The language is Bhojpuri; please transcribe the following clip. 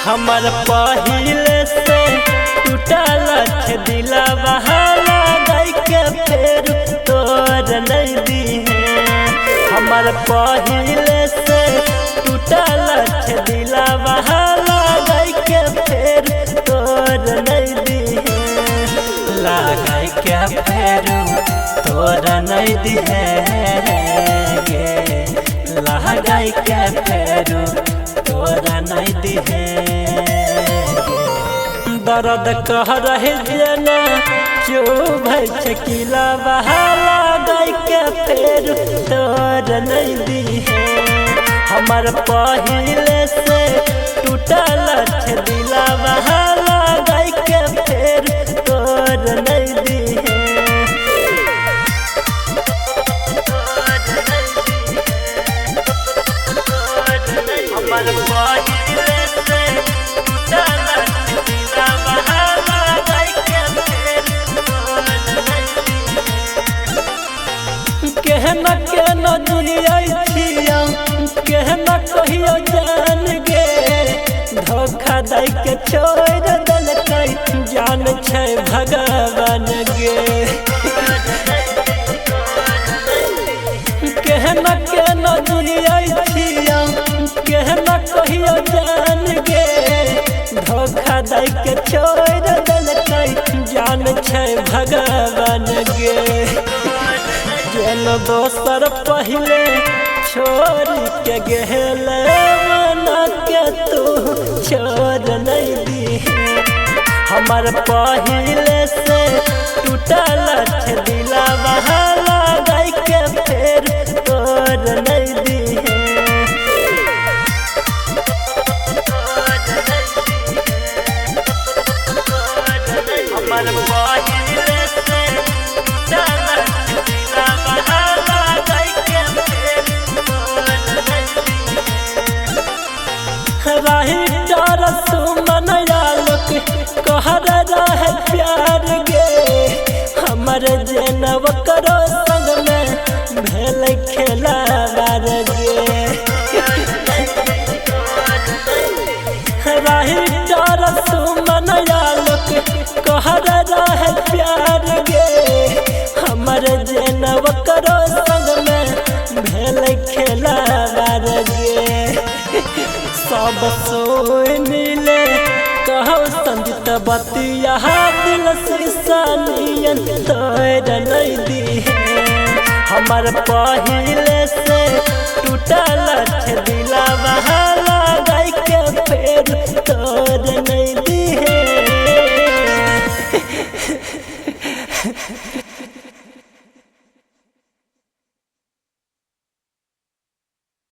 हमर पहिले से टूटल दिला बहाला गई के फेर तोर नहीं दीहे। हमर पहिले से टूटल दिला बहाला गई के फेर तोर नहीं दीहे। लागई के फेर तोर नहीं दीहे गे, लागई के फेर तोरा नहीं दिहे। दर्द कह रहे जना चुभ किला बहाला गई के फेर तोरा नहीं दिहे। हमर पहिले से टूटल दिला बहाला गई के फेर तोरा नहीं दिहे। कहना केना जियै छिया कहना कहियो जान गे, धोखा दै के छोड़ देलकै जान छै भगवान गे। कहना केना जियै छिया कहना कहियो जान गे, धोखा दै के छोड़ देलकै जान छै भगवान गे। जेन दोसर पहले छोड़ के गेल मना के तू छोड़ नहीं दीहे। हमर पहिले से टूटल दिला बहाला गई के फेर तोड़ नहीं दीहे। हमर पहिले से राही डर सुमन आलोक कहर रहे प्यार गे। हमर जनव करो संग में भेल खेला बार गे। राही डर सुमन आलोक कहर रहे प्यार गे। हमर जनव करो संग में भेल खेला बार गे। सब सोए मिले कहो संजित बतिया दिल शीशानियन तोड़ नहीं दीहे। हमर पहिले से टूटल दिला बहा